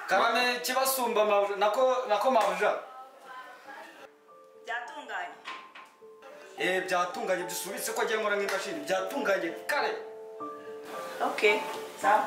karame kibasumba nako mabuja byatunganye byatunganye bisubitse ko agiye nkora nk'imashini byatunganye kare okay sawa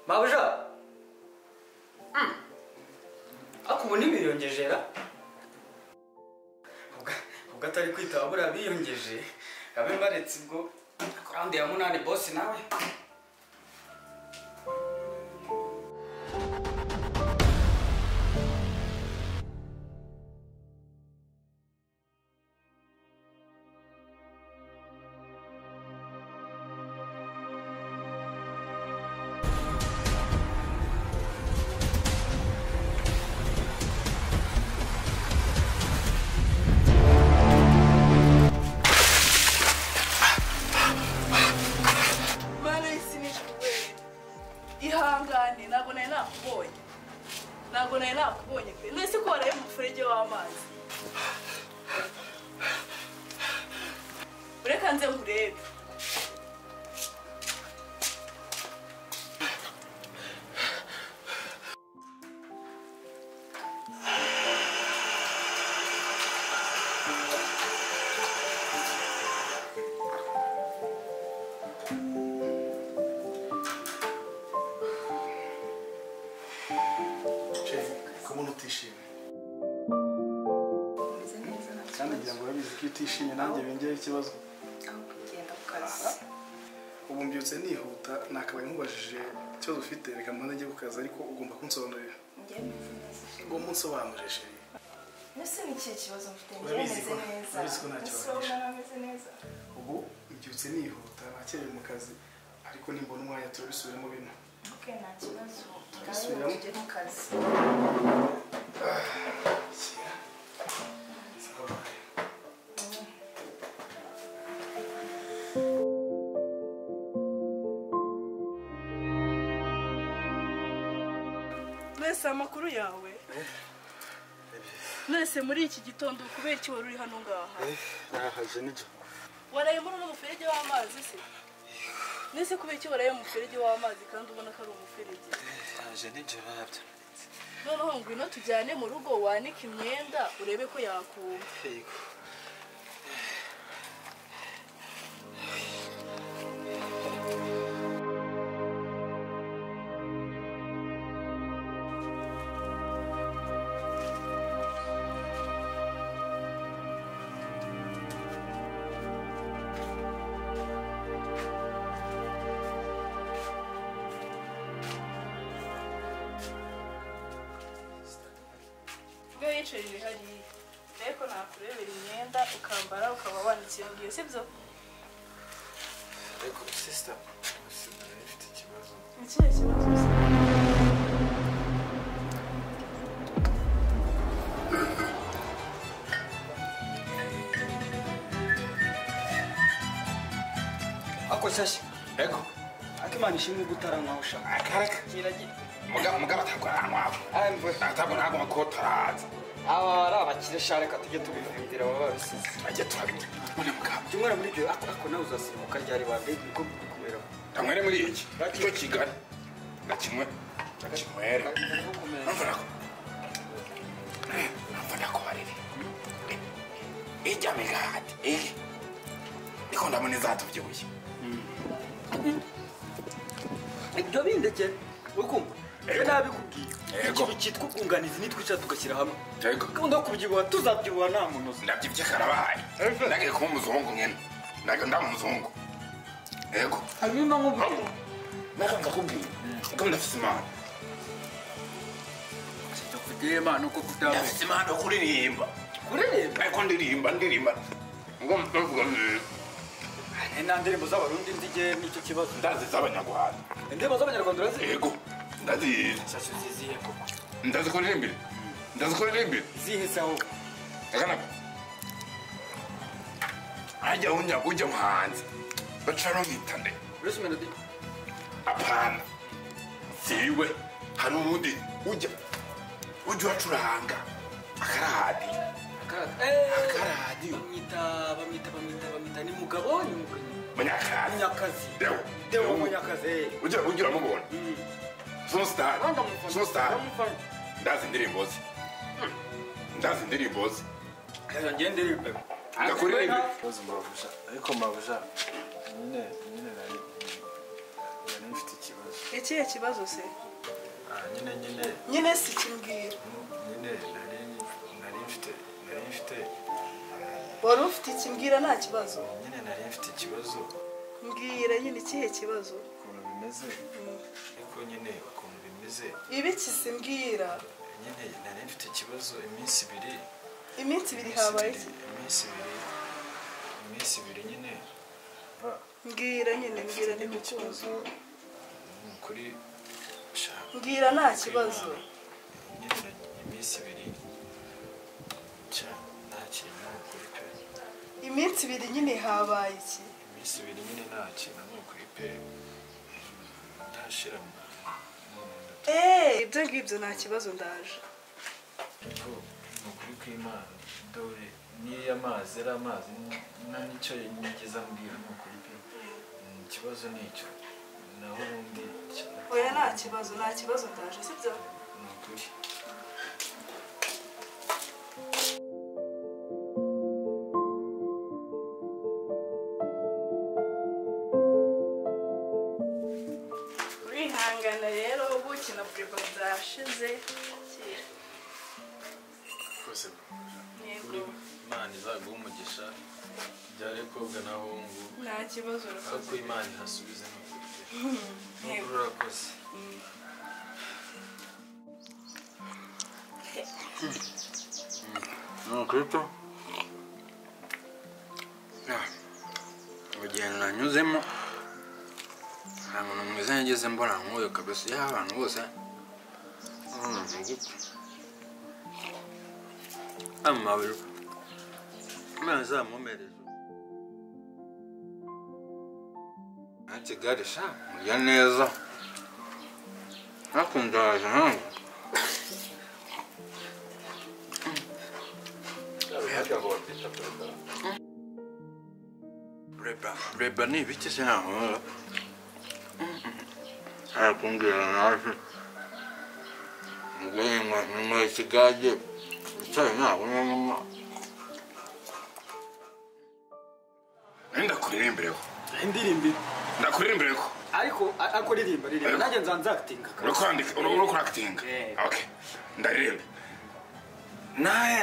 Mabuja akubona ibiriyongejera ubwo atari kwitaba buriya biyongeje abe mbaretse ubwo kurandi ya munani boss nawe ntabwo nari nakubonye pe nese ko waraye mu muferege w'amazi ureka nze nkurebe utishimye nanjye bingeye ikibazo kugenda ku kazi ubu mbyutse nihuta nakabaye nkubajije ikibazo ufite reka mbanze njye ku kazi ariko ugomba kunsobanurira ngo munsobanurire sheri nese ni ikihe kibazo mfite ngemeze neza urabizi ko nta kibazo ubu mbyutse nihuta nakereye mu kazi ariko nimbona umwanya turabisubiramo bino okay nta kibazo tujye mu kazi Nese amakuru yawe Nese muri iki gitondo kubera iki wari uri hano ngaha nahaje nijo waraye muri umuferege w'amazi se Nese kubera iki waraye mu muferege w'amazi kandi ubona ko ari umuferege nahaje nijo babyo noneho ngwino tujyane mu rugo wanike imyenda urebe ko yakuma yego yicaye hariya reko nakurebera imyenda ukambara ukaba wanitse iyo ngiyo sibyo ariko sister ifite ikibazo ikihe kibazo ako shashi ego akimana ishimwe gutaranwa ushaka akareka kiragira mugaba takoranwa amve atabona nko makotaraza aba arabakire share ka tujye tubivindira baba babisize ajye turabita mwana mugaba jumwana muri byo ako nawe uzasimuka ryari bande niko kubera tamwere muri iki cyo kigana nakimwe nakimwere amfana ko barire ijya migati iko ndamune zatubyibuye ibyo bindeke ukumva nabikubwiye ikintu cyitwa ubwunganizi nitwica tugashyira hamwe gahunda yo kubyibuha tuzabyibuha nta muntu uzi ndabyibye karabaye ndagiye kuba umuzungu nyine ndamuzungu ego hanyuma nk'ubu naka ndakubwiye ko ndafise imana Imana uko kutamenya. Ndafite impano yo kuririmba. Kuririmba? Ariko ndirimba. Ngo mvuga nta ndirimbo z'abarundi nzige n'icyo kibazo. ndazi z'abanyarwanda. Indirimbo z'abanyarwanda urazi? Yego. Ndazi. Shashu zizihe koko. Ndazi kuririmbira. Zihise aho. Akanaka. Ajya ujya muhanzi. Bacaro nkitande. Bruce Melody. Apana. Siwe. Hari ubundi ujya uracuranga. Akaradi. Akaradi. Bamwita ni mugabo ni Munyakazi. Munyakazi. Deo Munyakazi. Ujya mubona. Superstar. Ndazi indirimbo ze. Kaza ndirimbe. Ndakuririmba. ariko mabuja nyine nari mfite ikibazo. Ikihe kibazo se? Nyine si kimbwira. Nyine nari mfite wari ufite ikimbwira nta kibazo. Nyine nari mfite ikibazo. Mbwira nyine ikihe kibazo? Ukuntu bimeze. Ariko nyine ukuntu bimeze. Ibi kisimbwira. Nyine nari mfite ikibazo iminsi ibiri habaye iki? Iminsi ibiri nyine. Mbwira ni ikibazo. Kuri mbwira nta kibazo. Nyine iminsi ibiri. Nta kintu kuri pe. Iminsi ibiri nyine habaye iki? Iminsi ibiri nyine nta kintu kuri pe. Ndashira mu. Ibyo ngibyo nta kibazo ndaje. Ariko nukuri kw'Imana dore niyo amazi ari amazi nta nicyo nigeza mbwira nukuri pe. Ikibazo nicyo naho ubundi. Oya nta kibazo ndaje sibyo? Nukuri. Wihangana rero ubuki na bwebo byashize. Kose Imana izaguha umugisha byare kobwa nahungu. Nta kibazo rwose. Ariko Imana ihasubize nukuri. Urakoze. Kristo. Urugendo nanyuzemo nta muntu mwiza yageze mbona nk'uyu kabisa y'abantu bose amabiro amazi amumereza Kigali sha murya neza nakundaje hangu Reba ni ibiki se ntaho arakumbwira naje nyuma ikigage icyayi ntabwo nyuma ndakuririmbireho indirimbo ariko ririmba nanjye nzanza actinga urukora actinga okay ndaririmba naye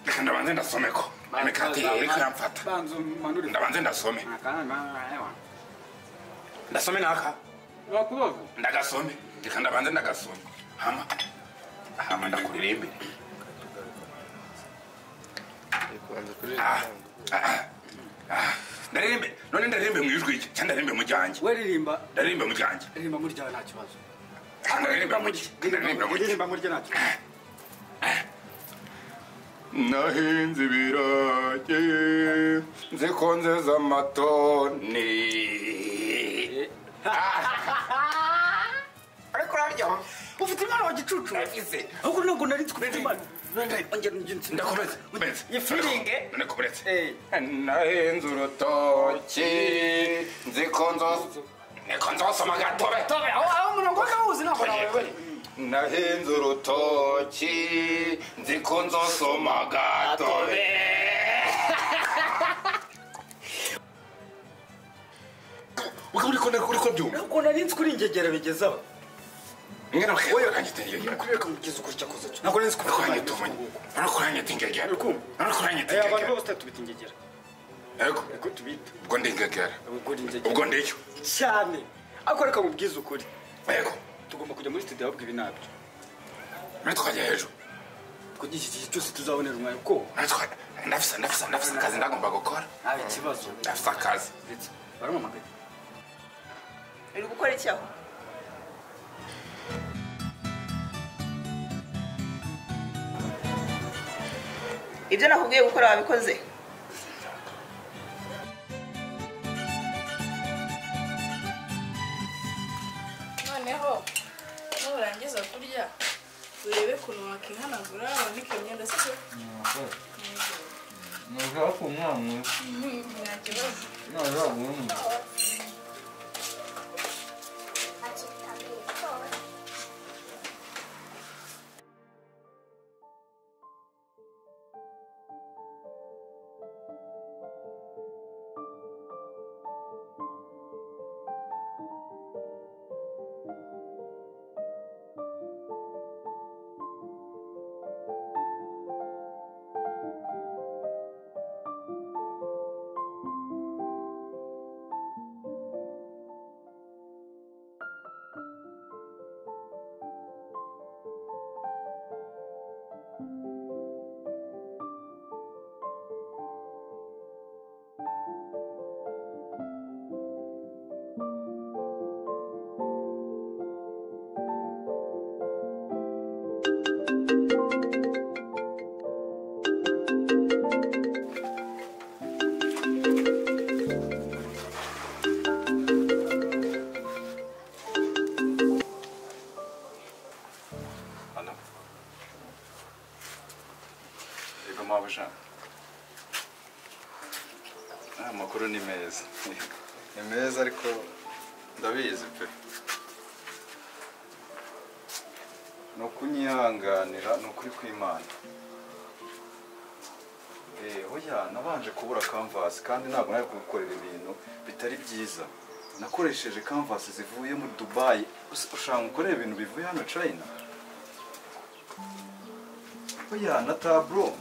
reka ndabanze ndasomeko imikati iriko yamfata ndabanze ndasome naka ndagasome reka ndabanze ndagasome hama ndakuririmbire ndaririmbe mu ijwi rye cyangwa ndaririmbe mu ryanjye we ririmba ndaririmbe mu ryanjye ririmba muri ryawe nta kibazo ndaririmba mu rye nta kibazo nahinze ibirage nziko nzeza amatoni ariko uraryoha ufite impano wa gicucu nagize ahubwo ntabwo nari nzi ufite impano ndakomeze yifiringe ndakomeze nahinze urutoki nziko nzosoma agatobe aho umurongo w'awuzi ntabwo nawe nahinze urutoki nziko nzosoma agatobe uriko byumva ntabwo nari nzi kuri ingegera bigezaho ngena wewe kanyitengegera kureka mugeze uko cyakoze ntabwo nari nzi kuri kanyitunganya arakuranyitengegera arakuranyitengegera abantu bose tubita ingegera yego tubita ubwo ndingegera ubwo ndiyo cyane ariko reka mubwize ukuri yego tugomba kujya muri studio ahubwo ibi nabyo twajya hejuru kugira iki cyose tuzabonera umwanya uko ndafise akazi ndagomba gukora nta kibazo ndafise akazi baramamagaye uri gukora iki aho ibyo nakubwiye gukora wabikoze noneho nurangiza kurya urebe ukuntu wakihanagura wabika imyenda sibyo Nashaka kumwana. nta kibazo Nashaka kumwana. Amakuru ni meza. Ni meza ariko ndabizi pe. No kunyihanganira no kuri kw'Imana. Oya nabanje kubura canvas kandi ntabwo nari gukorera ibintu bitari byiza. Nakoresheje canvas zivuye muri Dubai. Ushaka gukorera ibintu bivuye hano China. Oya na tableau.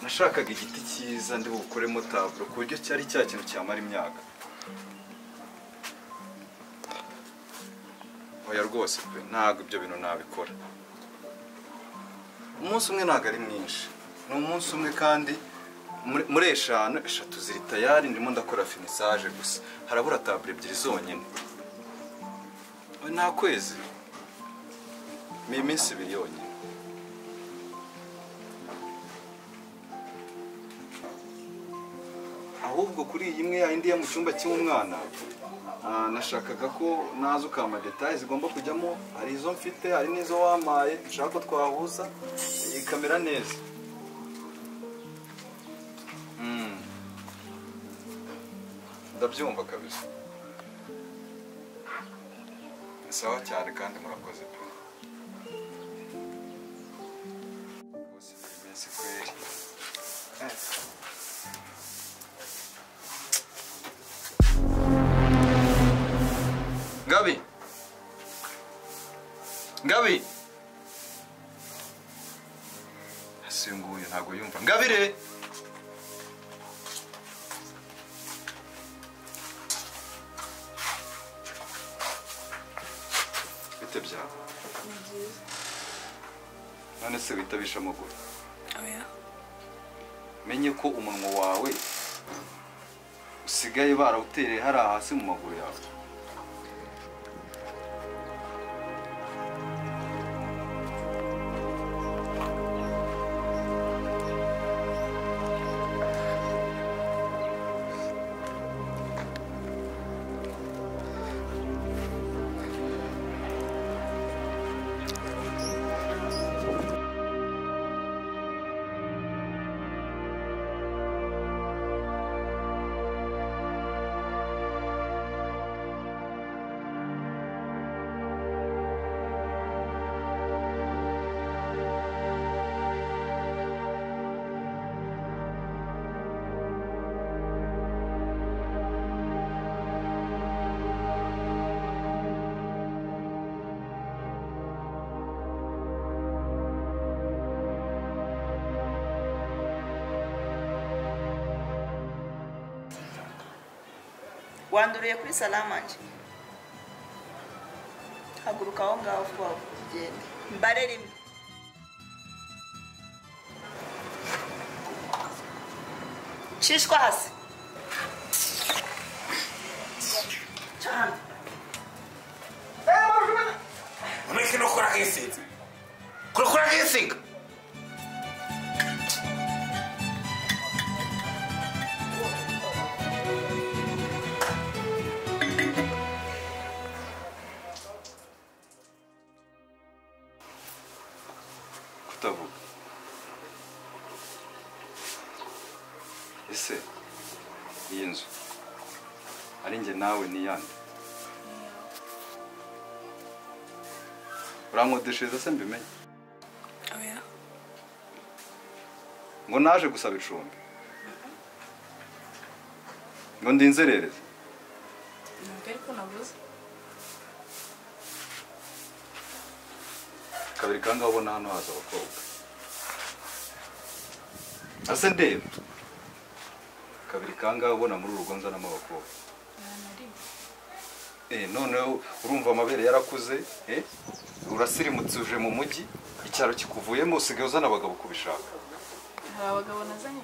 Nashakaga igiti cyiza ndi bukoremo tableau ku buryo cyari cya kintu cyamara imyaka. Oya rwose pe ntabwo ibyo bintu nabikora. Umunsi umwe ntabwo ari mwinshi. Ni umunsi umwe kandi muri eshatu ziri tayari ndimo ndakora finissage gusa. Harabura tableau ebyiri zonyine. Nta kwezi. Ni iminsi ibiri yonyine. Ahubwo kuri iyi imwe yindi ya mu cyumba cy'umwana nashakaga ko nazo kama details zigomba kujyamo hari izo mfite hari nizo wamaye nshaka ko twahuza ikamera neza ndabyumva kabisa sawa cyane kandi murakoze pe bose bimeze kweri Ngabi Ase nguyu ntago yumva Ngabire Bite byawe None se witabisha amaguru oya Menye ko umunwa wawe usigaye barawutereye hari hasi mu maguru yawe wanduriye kuri salamanje haguruka aho ngaho vuba ugende mbare rimwe shishwa hasi cyane Unaki no kora kesi. Kora kesi. Kutavuga. Ese iyi nzu ari njye nawe ni yande? Urankodeshereza se mbimenye? Oya. Ngo naje gusaba icumbi. Ngo ndinzerereze. Ntabwo ariko navuze. Kabiri kanga ubona hano haza abakobwa. Ase ndeba. Kabiri kanga ubona muri urugo nzanamo abakobwa. None urumva amabere yarakuze, urasirimutse uje mu mujyi, icyaro kikuvuyemo usigaye uzana abagabo kubishaka. Hari abagabo nazanye.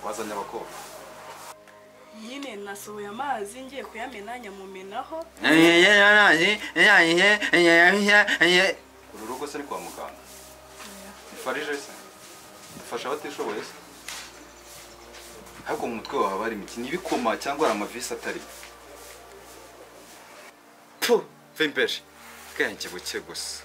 Wazanye abakobwa. Nyine nasohoye amazi ngiye kuyamena nyamumenaho. Uru rugo se ni kwa muganga. Ifarije se. Dufasha abatishoboye se. Ariko mu mutwe wawe hari imikino ibikoma cyangwa ari amavisi atari. Pu, vimpeje. Kenge buke gusa.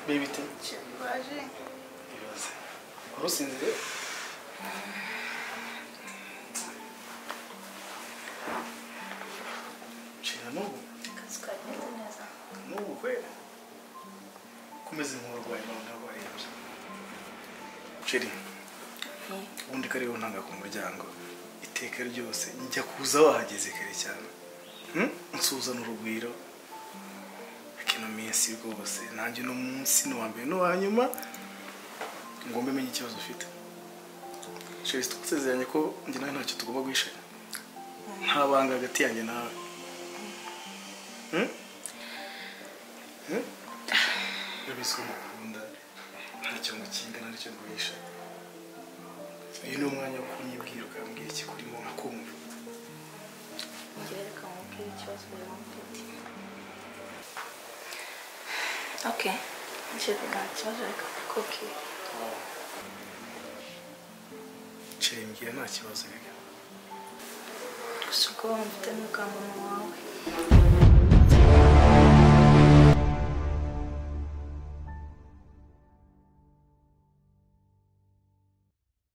Baby te. baje Ibibaze. Urusinzire? China n'ubu? akazi kagenze neza N'ubu kweli? Kumeze nk'uburwayi nawe ndabarembye. Cheri. Ubundi kariho ntanga ku muryango. Iteka ryose njya kuza wahageze kare cyane. Nsuzana urugwiro. Kino minsi rwose nanjye no munsi no wambere no hanyuma ngombe menye ikibazo ufite. Cheri twasezeranye ko njye nawe ntacyo tugomba guhishanya. Nta banga hagati yanjye nawe. Yabiswe mukunda ntacyo mukinga ntacyo guhisha. Uyu ni umwanya wo kunyibwira ukambwira ikikurimo nkakumva. ngereka mubwira ikibazo rero mfite okay nshaka nta kibazo reka kubwira Cheri mbwira nta kibazo reka. gusa uko mfite n'ukamama wawe